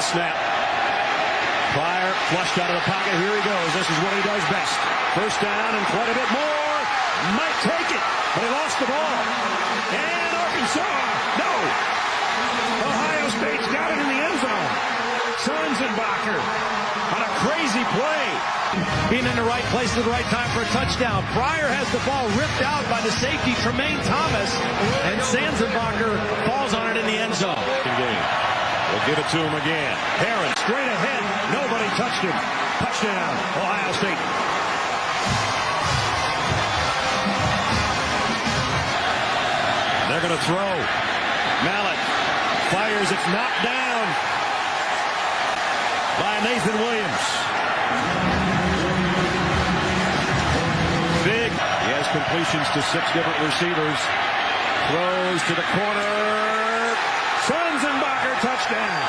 the snap. Pryor flushed out of the pocket. Here he goes. This is what he does best. First down and quite a bit more. Might take it, but he lost the ball. And Arkansas, no. Ohio State's got it in the end zone. Sonsenbacher on a crazy play. Being in the right place at the right time for a touchdown. Pryor has the ball ripped out by the safety, Tremaine Thomas, and Sonsenbacher falls on it in the end zone. We'll give it to him again. Heron straight ahead. Nobody touched him. Touchdown, Ohio State. They're going to throw. Mallet fires. It's knocked down by Nathan Williams. Big. He has completions to 6 different receivers. Throws to the corner. Sonsenbacher, touchdown.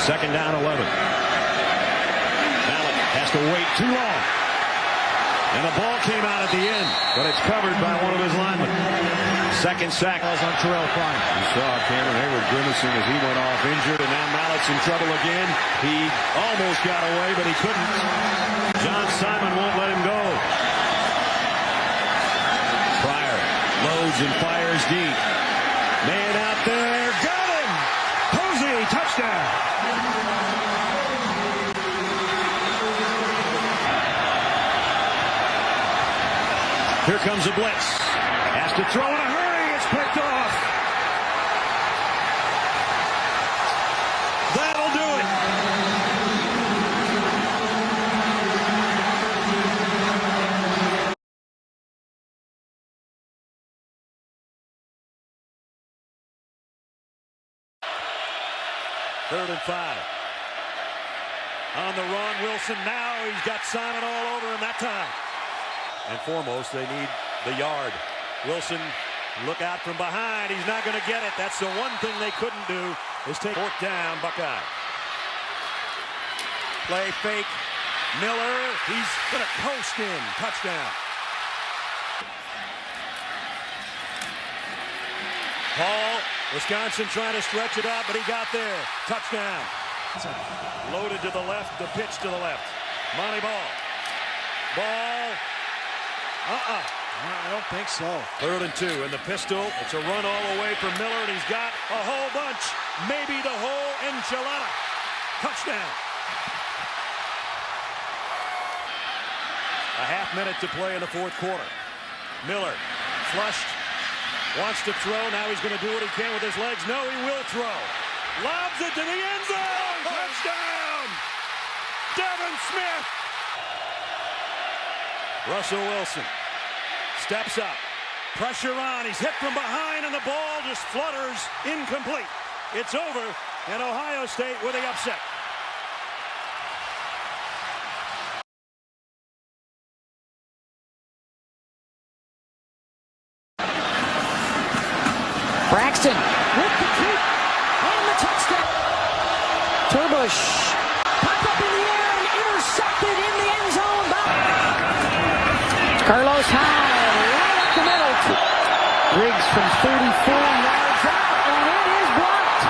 Second down, 11. Mallet has to wait too long. And the ball came out at the end, but it's covered by one of his linemen. Second sack was on Terrell Pryor. You saw Cameron Hayward grimacing as he went off injured, and now Mallett's in trouble again. He almost got away, but he couldn't. John Simon won't let him go. Pryor loads and fires deep. Man out there, got him! Posey, touchdown! Here comes a blitz. Has to throw in a hurry. It's picked off. That'll do it. Third and 5. On the run, Wilson now. He's got Simon all over him that time. And foremost, they need the yard. Wilson, look out from behind. He's not going to get it. That's the one thing they couldn't do, is take 4th down, Buckeye. Play fake. Miller, he's going to coast in. Touchdown. Hall, Wisconsin trying to stretch it out, but he got there. Touchdown. Loaded to the left, the pitch to the left. Monty Ball. Ball. I don't think so. 3rd and 2 in the pistol. It's a run all the way from Miller, and he's got a whole bunch. Maybe the whole enchilada. Touchdown. A half minute to play in the 4th quarter. Miller flushed. Wants to throw. Now he's going to do what he can with his legs. No, he will throw. Lobs it to the end zone. Touchdown. Devin Smith. Russell Wilson steps up. Pressure on. He's hit from behind, and the ball just flutters incomplete. It's over, and Ohio State with the upset. Braxton with the kick and the touchdown. Turbush popped up in the air and intercepted in the end zone by Carlos Hyde right up the middle. Briggs from 34 yards out, and it is blocked.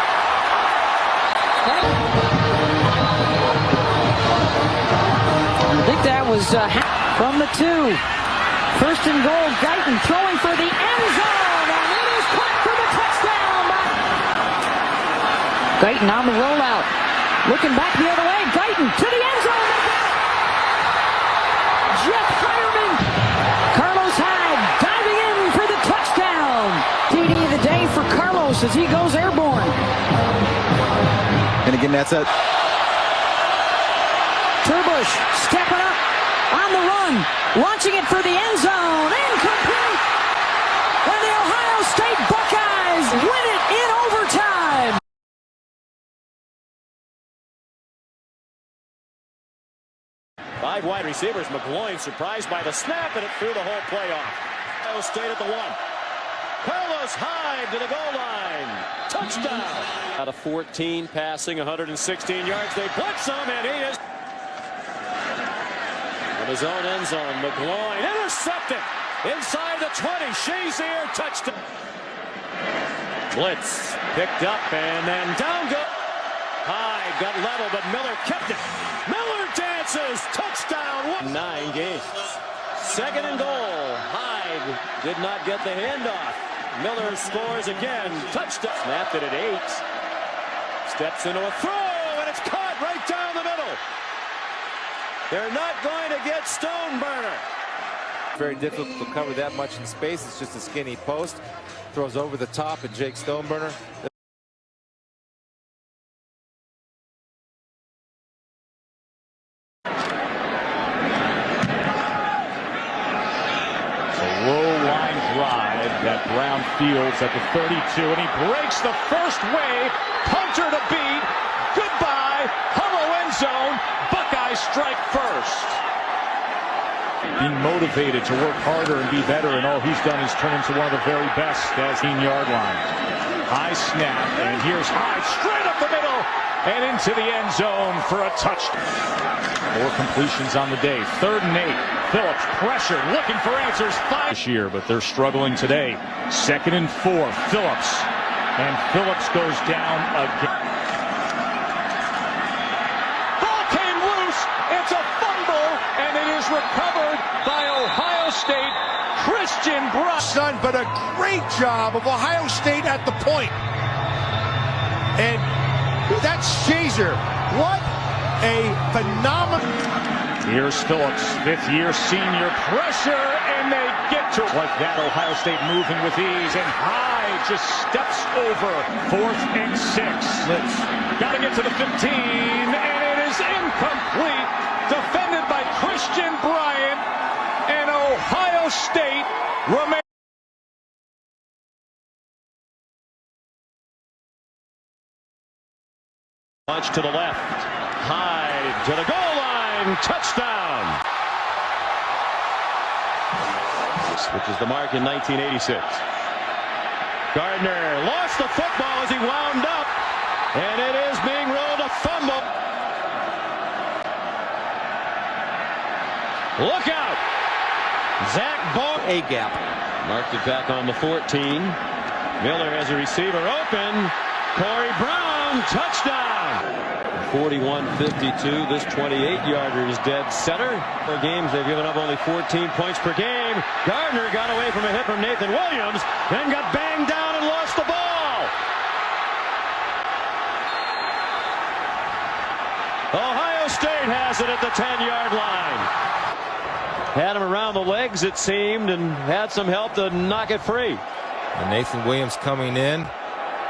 I think that was from the 2. 1st and goal. Guyton throwing for the end zone, and it is caught for the touchdown. Guyton on the rollout, looking back the other way. Guyton to the end zone. Jeff Hireman. Carlos Hyde diving in for the touchdown. TD of the day for Carlos as he goes airborne. And again, that's it. Turbush stepping up on the run, launching it for the end zone. Incomplete. And the Ohio State Buckeyes win it in overtime. Five wide receivers. McGloin surprised by the snap, and it threw the whole play off. Ohio State at the 1. Carlos Hyde to the goal line. Touchdown. Out of 14, passing 116 yards. They blitz him, and he is in his own end zone. McGloin intercepted inside the 20. Shazier touchdown. Blitz picked up, and then down goes. Hyde got level, but Miller kept it. Miller dances. Touchdown. 9 games. 2nd and goal. Hyde did not get the handoff. Miller scores again. Touchdown. Snapped it at 8. Steps into a throw, and it's caught right down the middle. They're not going to get Stoneburner. Very difficult to cover that much in space. It's just a skinny post. Throws over the top, and Jake Stoneburner. Low line drive that Brown fields at the 32, and he breaks the first wave. Punter to beat. Goodbye. Hollow end zone. Buckeyes strike first. Being motivated to work harder and be better, and all he's done is turn into one of the very best as 18-yard line. High snap, and here's Hyde straight up the middle and into the end zone for a touchdown. 4 completions on the day. 3rd and 8. Phillips pressure, looking for answers. 5 this year, but they're struggling today. 2nd and 4. Phillips, and Phillips goes down again. Ball came loose. It's a fumble, and it is recovered by Ohio State. Christian Bryant. But a great job of Ohio State at the point. And that's Shazier. What a phenomenal. Here's Phillips, 5th-year senior. Pressure, and they get to like that. Ohio State moving with ease, and Hyde just steps over. 4th and 6. Got to get to the 15, and it is incomplete. Defended by Christian Bryant, and Ohio State remains. Launch to the left. Hyde to the goal line. Touchdown. Which is the mark in 1986. Gardner lost the football as he wound up. And it is being rolled a fumble. Look out. Zach Ball. A gap. Marked it back on the 14. Miller has a receiver open. Corey Brown. Touchdown. 41-52. This 28-yarder is dead center. For games, they've given up only 14 points per game. Gardner got away from a hit from Nathan Williams, then got banged down and lost the ball. Ohio State has it at the 10-yard line. Had him around the legs, it seemed, and had some help to knock it free. And Nathan Williams coming in.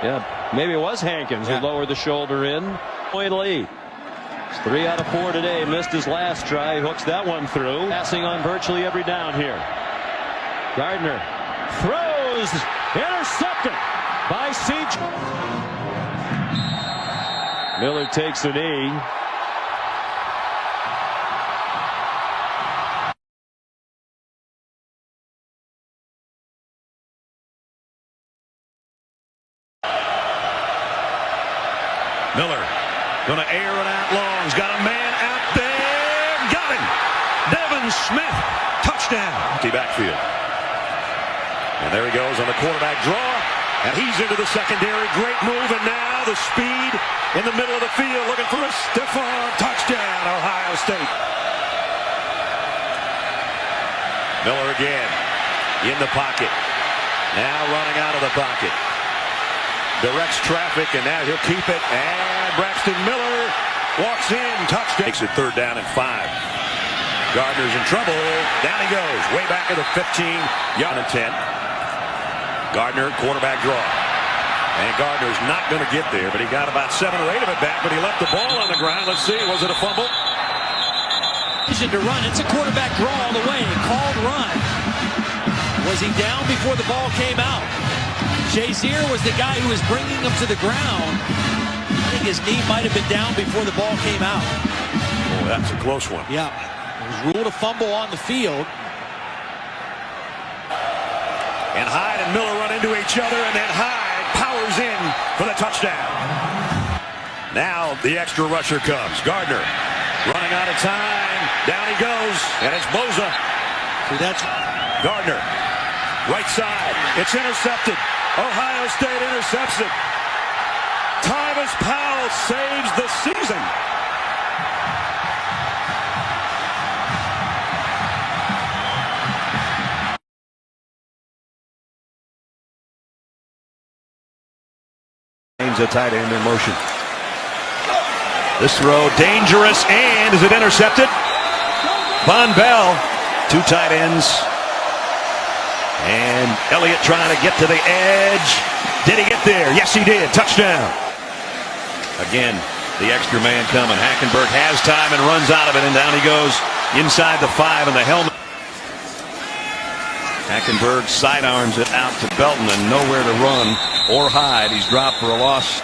Yeah, maybe it was Hankins who lowered the shoulder in. Point lead. It's 3 out of 4 today. Missed his last try. Hooks that one through. Passing on virtually every down here. Gardner throws. Intercepted by Siege. Miller takes a knee. Miller going to air it out long. He's got a man out there. Got him. Devin Smith. Touchdown. Empty backfield. And there he goes on the quarterback draw. And he's into the secondary. Great move. And now the speed in the middle of the field. Looking for a stiff arm. Touchdown, Ohio State. Miller again. In the pocket. Now running out of the pocket. Directs traffic, and now he'll keep it. And Braxton Miller walks in. Touchdown. Makes it 3rd down and 5. Gardner's in trouble. Down he goes. Way back at the 15-yard and 10. Gardner, quarterback draw. And Gardner's not going to get there, but he got about 7 or 8 of it back, but he left the ball on the ground. Let's see. Was it a fumble? To run. It's a quarterback draw all the way. Called run. Was he down before the ball came out? Shazier was the guy who was bringing him to the ground. I think his knee might have been down before the ball came out. Oh, that's a close one. Yeah. It was ruled a fumble on the field. And Hyde and Miller run into each other, and then Hyde powers in for the touchdown. Now the extra rusher comes. Gardner running out of time. Down he goes, and it's Boza. So that's Gardner, right side. It's intercepted. Ohio State intercepts it. Tyvis Powell almost saves the season. A tight end in motion. This throw dangerous, and is it intercepted? Von Bell, two tight ends. And Elliott trying to get to the edge. Did he get there? Yes, he did. Touchdown. Again, the extra man coming. Hackenberg has time and runs out of it, and down he goes inside the 5 and the helmet. Hackenberg sidearms it out to Belton and nowhere to run or hide. He's dropped for a loss.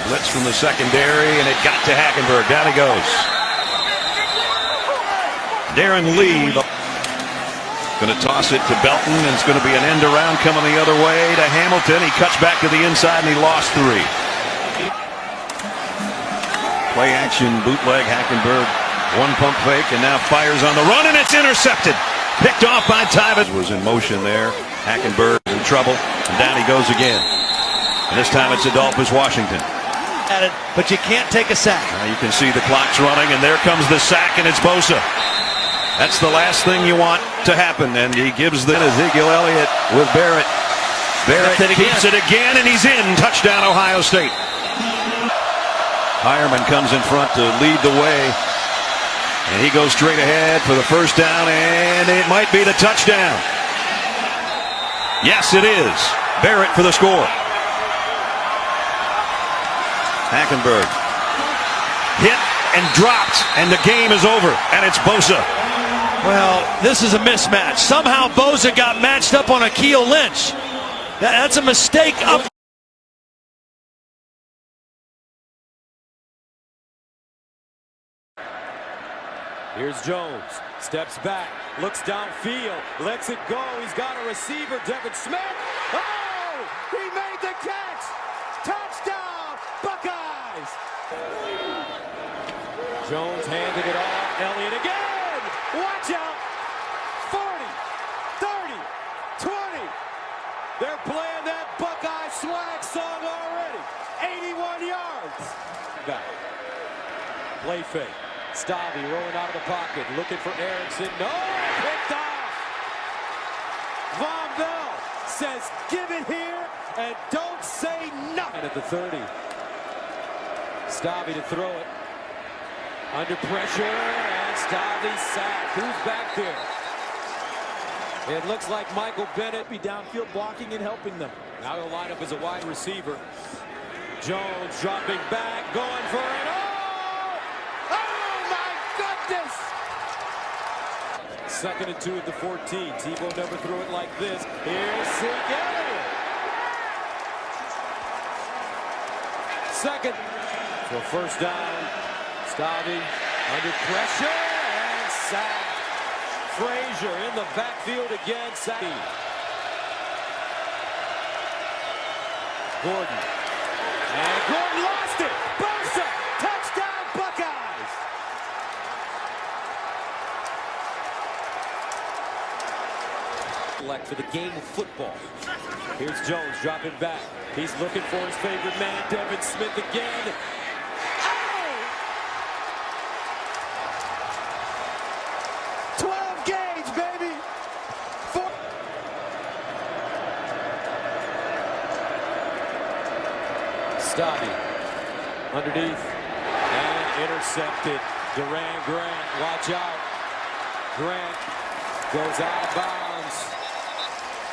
Blitz from the secondary, and it got to Hackenberg. Down he goes. Darren Lee going to toss it to Belton, and it's going to be an end around coming the other way to Hamilton. He cuts back to the inside, and he lost 3. Play action, bootleg, Hackenberg. One pump fake, and now fires on the run, and it's intercepted. Picked off by Tyvus. Was in motion there. Hackenberg in trouble, and down he goes again. And this time it's Adolphus Washington. At it, but you can't take a sack. Now you can see the clock's running, and there comes the sack, and it's Bosa. That's the last thing you want to happen, and he gives the Ezekiel Elliott with Barrett. Barrett keeps it again, and he's in. Touchdown, Ohio State. Hireman comes in front to lead the way, and he goes straight ahead for the first down, and it might be the touchdown. Yes, it is. Barrett for the score. Hackenberg hit and dropped, and the game is over, and it's Bosa. Well, this is a mismatch. Somehow Bosa got matched up on Akeel Lynch. That's a mistake up. Here's Jones. Steps back. Looks downfield. Lets it go. He's got a receiver. Devin Smith. Oh! He made the catch! Touchdown! Buckeyes! Jones handed it off. Elliott again! Watch out! 40, 30, 20. They're playing that Buckeye swag song already. 81 yards. Back. Play fake. Stabby rolling out of the pocket, looking for Erickson. No, picked off. Von Bell says, give it here and don't say nothing. At the 30. Stabby to throw it. Under pressure, and Stabby sacked. Who's back there? It looks like Michael Bennett be downfield blocking and helping them. Now he'll line up as a wide receiver. Jones dropping back, going for it. Second and 2 at the 14. Tebow never threw it like this. Here's Zeke Elliott. Second. So first down. Stabby under pressure and sacked. Frazier in the backfield again. Sacked. Gordon. And Gordon lost it. Bosa. Touchdown Buckeyes. For the game of football. Here's Jones dropping back. He's looking for his favorite man, Devin Smith again. Oh! 12 gauge, baby. Stabby underneath and intercepted. Durant Grant, watch out. Grant goes out of bounds.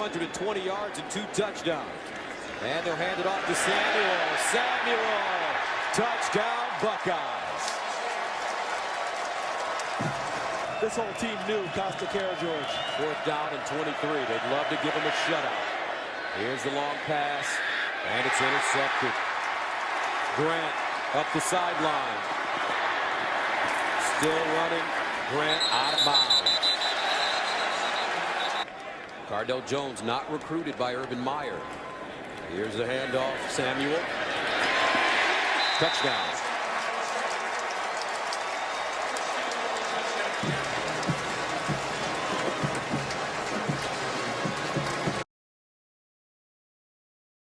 120 yards and 2 touchdowns. And they'll hand it off to Samuel. Samuel! Touchdown, Buckeyes. This whole team knew Costa Cara George. 4th down and 23. They'd love to give him a shutout. Here's the long pass, and it's intercepted. Grant up the sideline. Still running. Grant out of bounds. Cardell Jones not recruited by Urban Meyer. Here's the handoff. Samuel. Touchdown.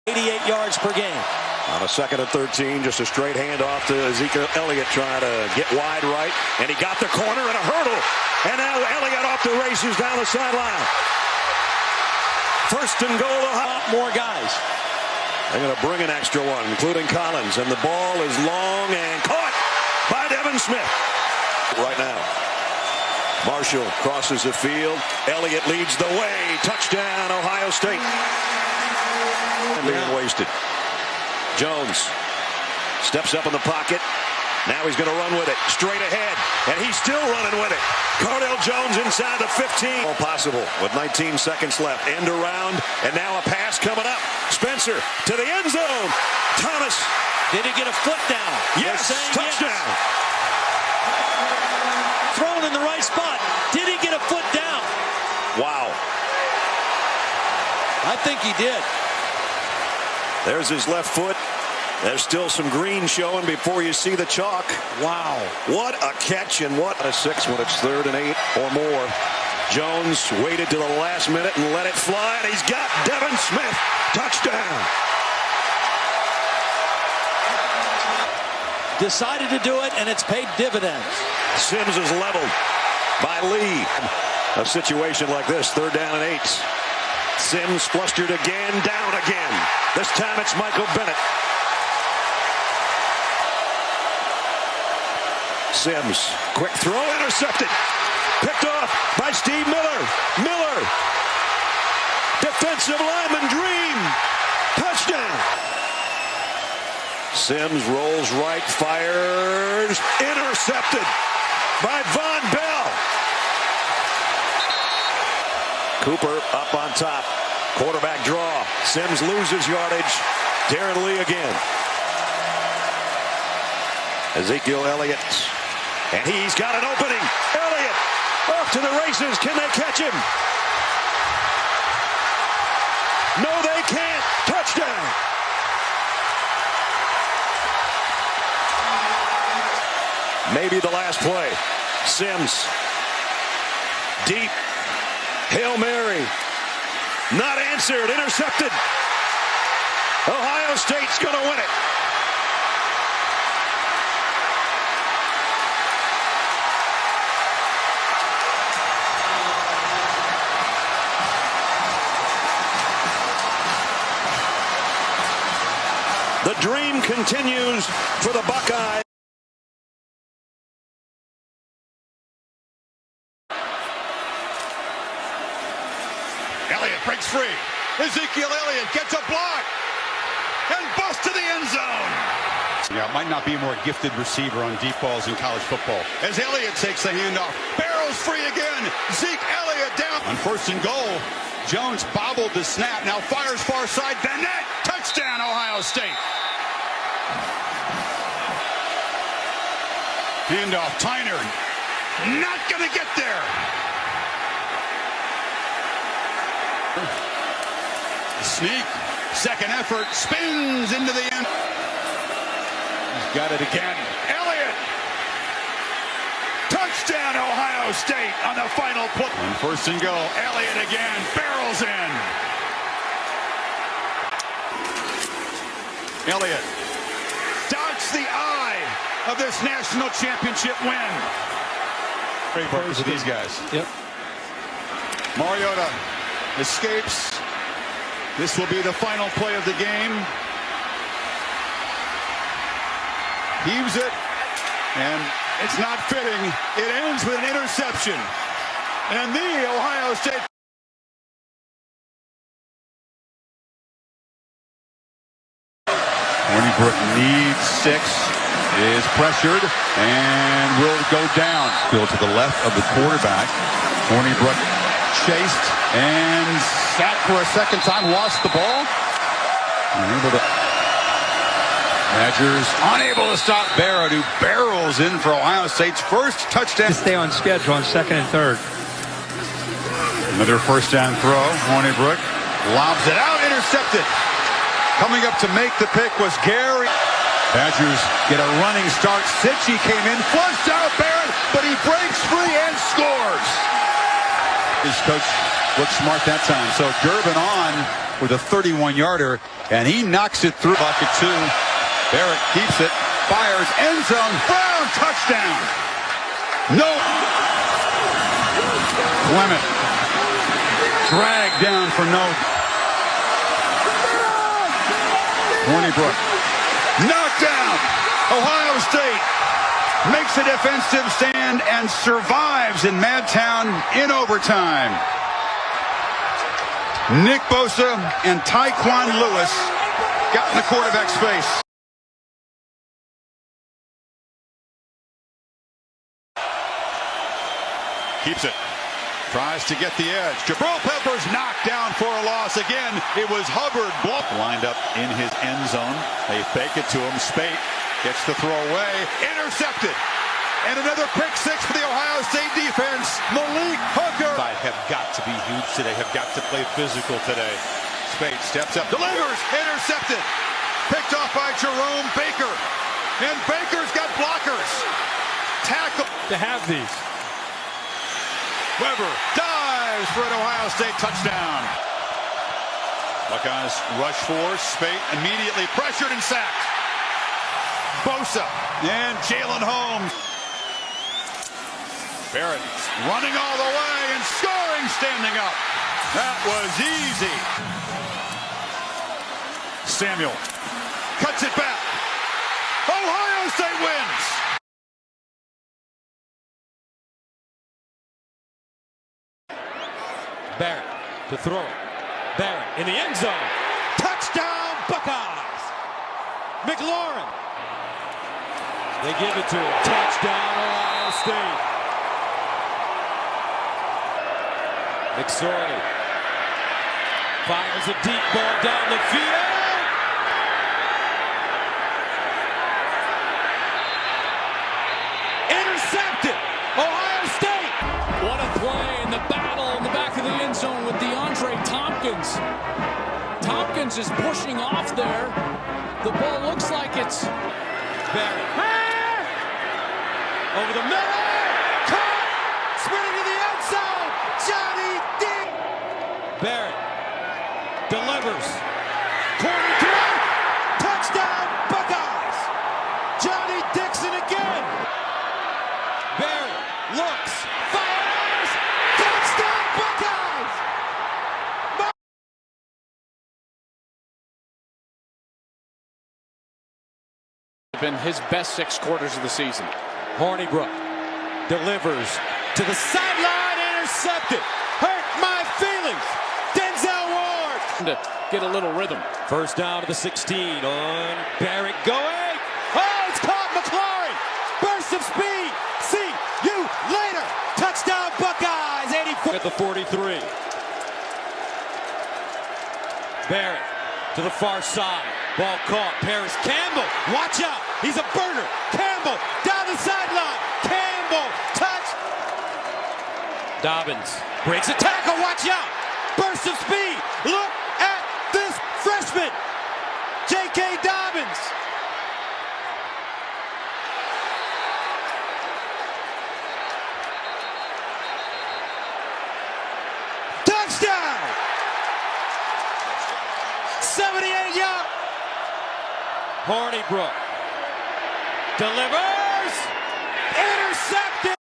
$88 yards per game. On a 2nd and 13, just a straight handoff to Ezekiel Elliott trying to get wide right. And he got the corner and a hurdle. And now Elliott off the races down the sideline. 1st and goal. A lot more guys. They're going to bring an extra one, including Collins. And the ball is long and caught by Devin Smith. Right now. Marshall crosses the field. Elliott leads the way. Touchdown, Ohio State. And being wasted. Jones steps up in the pocket. Now he's going to run with it straight ahead, and he's still running with it. Cardell Jones inside the 15. All possible with 19 seconds left. End around, and now a pass coming up. Spencer to the end zone. Thomas. Did he get a foot down? Yes, touchdown. Yes. Thrown in the right spot. Did he get a foot down? Wow. I think he did. There's his left foot. There's still some green showing before you see the chalk. Wow. What a catch and what a 6 when it's 3rd and 8 or more. Jones waited to the last minute and let it fly, and he's got Devin Smith. Touchdown. Decided to do it, and it's paid dividends. Sims is leveled by Lee. A situation like this, 3rd down and 8. Sims flustered again, down again. This time it's Michael Bennett. Sims, quick throw, intercepted. Picked off by Steve Miller. Miller. Defensive lineman dream. Touchdown. Sims rolls right, fires. Intercepted by Von Bell. Cooper up on top. Quarterback draw. Sims loses yardage. Darren Lee again. Ezekiel Elliott. And he's got an opening. Elliott off to the races. Can they catch him? No, they can't. Touchdown. Maybe the last play. Sims. Deep. Hail Mary. Not answered. Intercepted. Ohio State's going to win it. The dream continues for the Buckeyes. Elliott breaks free. Ezekiel Elliott gets a block and busts to the end zone. Yeah, might not be a more gifted receiver on deep balls in college football. As Elliott takes the handoff, barrels free again. Zeke Elliott down. On 1st and goal, Jones bobbled the snap. Now fires far side. Bennett, touchdown, Ohio State. Handoff, Tyner. Not going to get there. Sneak, second effort, spins into the end. He's got it again. Elliott. Touchdown, Ohio State on the final play. On 1st and goal, Elliott again, barrels in. Elliott Dots the eye of this national championship win. Great purpose with these guys. Yep. Mariota escapes. This will be the final play of the game. Heaves it, and it's not fitting. It ends with an interception. And the Ohio State. Hornibrook needs 6, is pressured, and will go down. Still to the left of the quarterback. Hornibrook chased and sacked for a second time, lost the ball. Badgers unable to stop Barrett, who barrels in for Ohio State's first touchdown. To stay on schedule on 2nd and 3rd. Another 1st down throw. Hornibrook lobs it out, intercepted. Coming up to make the pick was Gary. Badgers get a running start. Sitchy came in, flushed out Barrett, but he breaks free and scores. His coach Looked smart that time. So Durbin on with a 31-yarder, and he knocks it through. Bucket 2. Barrett keeps it, fires, end zone, Brown, touchdown. No. Clement dragged down for no. Hornibrook knocked down. Ohio State makes a defensive stand and survives in Madtown in overtime. Nick Bosa and Tyquan Lewis got in the quarterback's face. Keeps it. Tries to get the edge. Jabril Peppers knocked down for a loss again. It was Hubbard lined up in his end zone. They fake it to him. Spate gets the throw away. Intercepted. And another pick six for the Ohio State defense. Malik Hooker. Have got to be huge today. Have got to play physical today. Spate steps up. Delivers. Intercepted. Picked off by Jerome Baker. And Baker's got blockers. Tackle. To have these. Weber dives for an Ohio State touchdown. Buckeyes rush for Spate, immediately pressured and sacked. Bosa and Jalen Holmes. Barrett running all the way and scoring standing up. That was easy. Samuel cuts it back. Ohio State wins. Barrett to throw. Barrett in the end zone. Touchdown Buckeyes. McLaurin. They give it to him. Touchdown Ohio State. McSorley fires a deep ball down the field. Intercepted. Ohio State. What a play in the battle in the back of the end zone with DeAndre Tompkins. Tompkins is pushing off there. The ball looks like it's Barrett. Over the middle. Caught. Spinning to the end zone. Johnny Dick. Barrett delivers. Corner throw. Touchdown Buckeyes. Johnny Dixon again. Barrett looks. Fires. Touchdown Buckeyes. Been his best 6 quarters of the season. Hornibrook delivers to the sideline, intercepted. Hurt my feelings. Denzel Ward to get a little rhythm. First down to the 16 on Barrett going. Oh, it's caught. McLaurin. Burst of speed. See you later. Touchdown Buckeyes. 84 at the 43. Barrett to the far side. Ball caught. Paris Campbell. Watch out. He's a burner. Campbell down the sideline. Campbell. Touch. Dobbins breaks a tackle. Watch out. Burst of speed. Look at this freshman. J.K. Dobbins. Touchdown. 78 yards. Hornibrook delivers. Intercepted.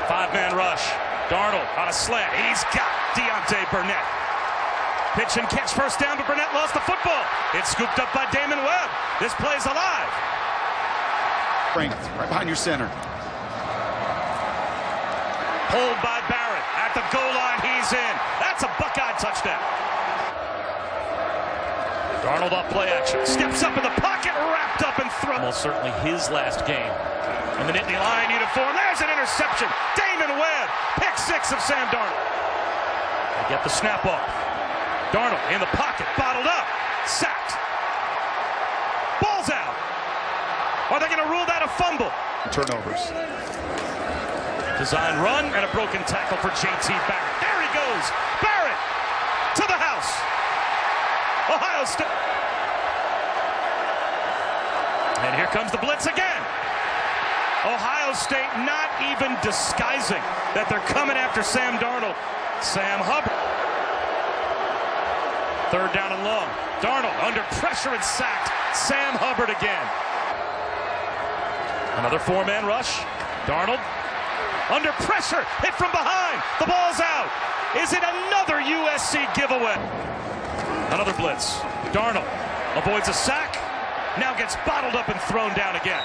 Five-man rush. Darnold on a slant. He's got Deontay Burnett. Pitch and catch, first down, but Burnett lost the football. It's scooped up by Damon Webb. This play's alive. Right behind your center. Pulled by Barrett. At the goal line, he's in. That's a Buckeye touchdown. Darnold off play action. Steps up in the pocket, wrapped up and thrown. Almost certainly his last game. In the Nittany Lion uniform, there's an interception. Damon Webb. Pick six of Sam Darnold. They get the snap off. Darnold in the pocket, bottled up. Sacked. Ball's out. Are they going to rule that a fumble? Turnovers. Design run and a broken tackle for J.T. Barrett. There he goes. Barrett to the house. Ohio State. And here comes the blitz again. Ohio State not even disguising that they're coming after Sam Darnold. Sam Hubbard. Third down and long. Darnold under pressure and sacked. Sam Hubbard again. Another four-man rush. Darnold under pressure, hit from behind. The ball's out. Is it another USC giveaway? Another blitz. Darnold avoids a sack. Now gets bottled up and thrown down again.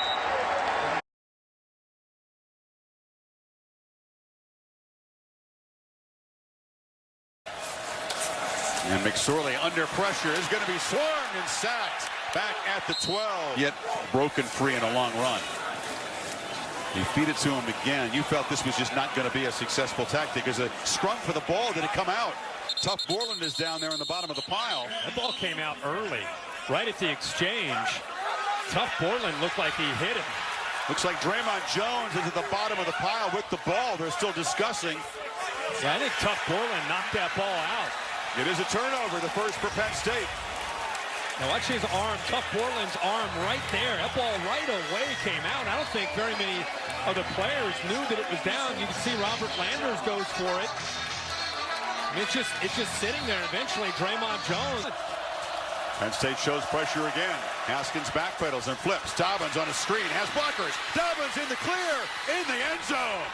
And McSorley under pressure is going to be swarmed and sacked back at the 12. Yet broken free in a long run. He feed it to him again. You felt this was just not going to be a successful tactic. As a scrum for the ball, did it come out? Tough Borland is down there in the bottom of the pile. That ball came out early, right at the exchange. Tough Borland looked like he hit it. Looks like Draymond Jones is at the bottom of the pile with the ball. They're still discussing. Yeah, I think Tough Borland knocked that ball out. It is a turnover, the first for Penn State. Now watch his arm, Tough Borland's arm right there. That ball right away came out. I don't think very many of the players knew that it was down. You can see Robert Landers goes for it. I mean, it's just sitting there. Eventually, Draymond Jones. Penn State shows pressure again. Haskins backpedals and flips. Dobbins on a screen, has blockers. Dobbins in the clear, in the end zone.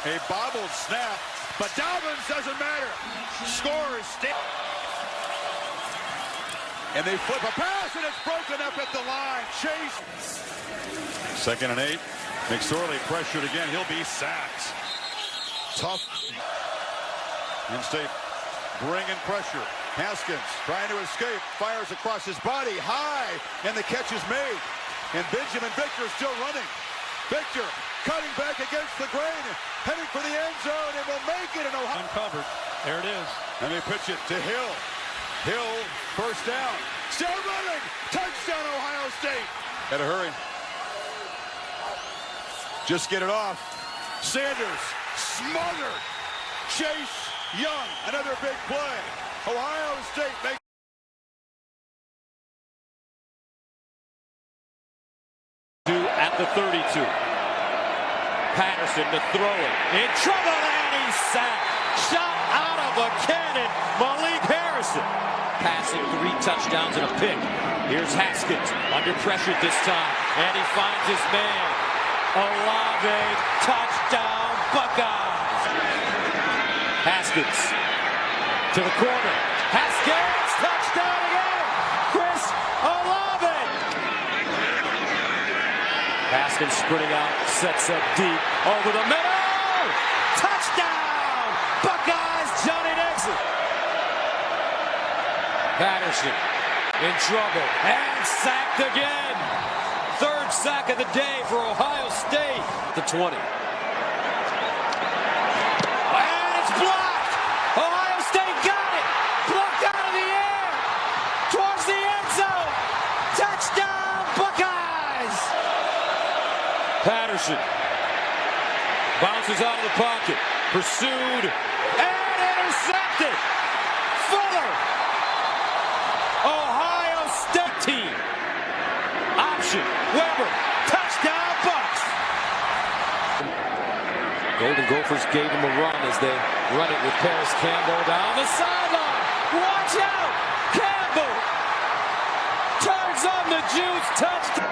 A bobbled snap, but Dobbins doesn't matter. Scores. And they flip a pass, and it's broken up at the line. Chase. 2nd and 8. McSorley pressured again. He'll be sacked. Tough. Penn State bringing pressure. Haskins trying to escape. Fires across his body. High. And the catch is made. And Benjamin Victor still running. Victor cutting back against the grain. Heading for the end zone. And will make it in Ohio. Uncovered. There it is. And they pitch it to Hill. Hill, first down. Still running. Touchdown, Ohio State. Had to hurry. Just get it off. Sanders smothered. Chase Young. Another big play. Ohio State makes. At the 32. Patterson to throw it. In trouble, and he's sacked. Shot out of a cannon. Malik Harrison. Passing 3 touchdowns and a pick. Here's Haskins under pressure this time. And he finds his man. Olave. Touchdown, Buckeyes. Haskins to the corner. Haskins. Touchdown again. Chris Olave. Haskins sprinting out. Sets up deep. Over the middle. Touchdown. Buckeyes. Johnny Nixon. Patterson in trouble and sacked again. 3rd sack of the day for Ohio State. The 20. And it's blocked. Ohio State got it. Blocked out of the air. Towards the end zone. Touchdown, Buckeyes. Patterson bounces out of the pocket. Pursued and intercepted. Fuller. Ohio State team. Option. Weber. Touchdown, Bucks. Golden Gophers gave him a run as they run it with Paris Campbell down the sideline. Watch out. Campbell turns on the juice. Touchdown.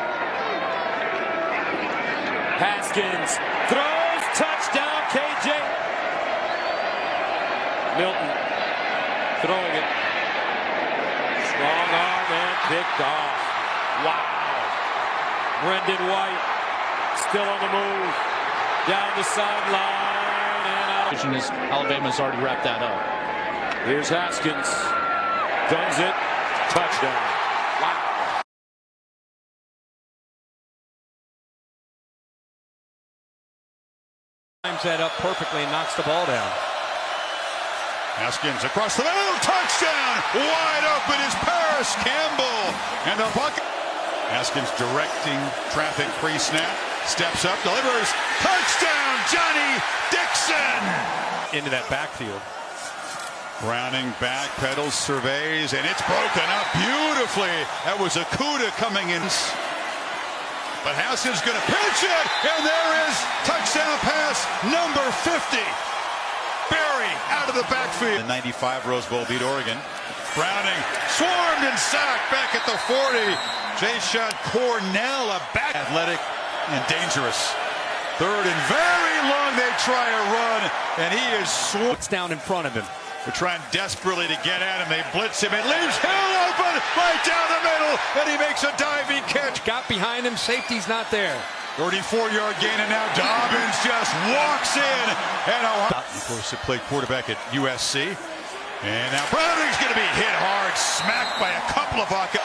Haskins throws. Touchdown, KJ. Milton throwing it. Strong arm and picked off. Wow. Brendan White still on the move. Down the sideline and out of... Alabama's already wrapped that up. Here's Haskins. Guns it. Touchdown. Wow. Times that up perfectly and knocks the ball down. Haskins across the middle. Touchdown. Wide open is Paris Campbell. And the bucket. Haskins directing traffic pre-snap. Steps up, delivers. Touchdown, Johnny Dixon. Into that backfield. Browning back, pedals, surveys, and it's broken up beautifully. That was Okuda coming in. But Haskins going to pitch it, and there is touchdown pass number 50. Barry out of the backfield. The 95 Rose Bowl beat Oregon. Browning swarmed and sacked back at the 40. Jay-Shot Cornell, a back. Athletic and dangerous. Third and very long, they try a run, and he is swarmed. It's down in front of him. They're trying desperately to get at him. They blitz him. It leaves Hill open right down the middle, and he makes a diving catch. Got behind him. Safety's not there. 34-yard gain, and now Dobbins just walks in. And Ohio, of course, he played quarterback at USC. And now Browning's going to be hit hard, smacked by a couple of Buckeyes.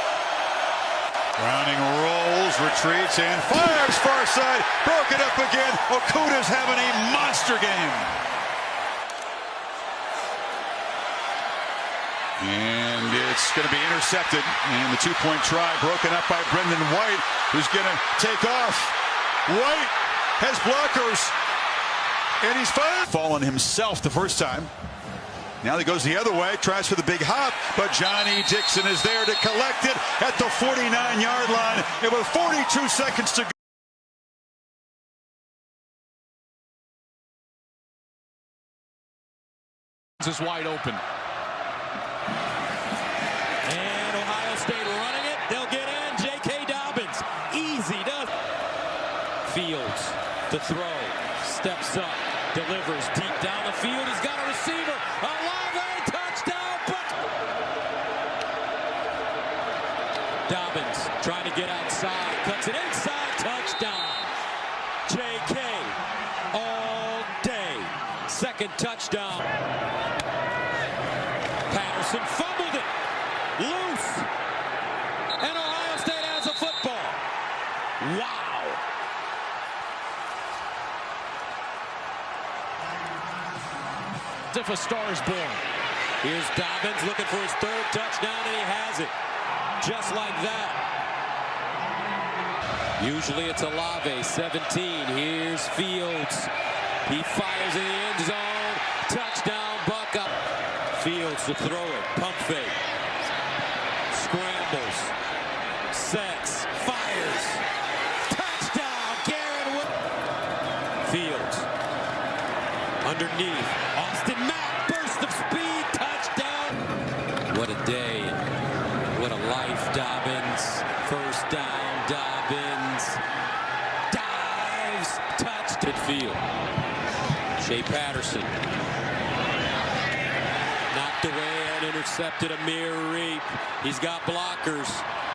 Browning rolls, retreats, and fires far side. Broke it up again. Okuda's having a monster game. And it's going to be intercepted. And the two-point try broken up by Brendan White, who's going to take off. White has blockers. And he's fallen himself the first time. Now he goes the other way, tries for the big hop, but Johnny Dixon is there to collect it at the 49-yard line. It was 42 seconds to go. This is wide open. And Ohio State running it. They'll get in. J.K. Dobbins. Easy does. Fields to throw. Steps up. Delivers deep down the field. He's got a receiver. Olave, touchdown. Dobbins trying to get outside. Cuts it inside. Touchdown. J.K. all day. Second touchdown. Patterson fumbled it. Loose. And Ohio State has a football. Wow. If a star is born. Here's Dobbins looking for his third touchdown, and he has it. Just like that. Usually it's Olave, 17. Here's Fields. He fires in the end zone. Touchdown, Buckeye. Fields to throw it. Pump fake. Scrambles. Sets. Fires. Touchdown, Garrett Wood. Fields. Underneath. Austin Mack. Burst of speed. Touchdown. What a day. What a life, Dobbins. First down, Dobbins. Dives. Touched at field. Shea Patterson. Knocked away and intercepted Amir Reap. He's got blockers.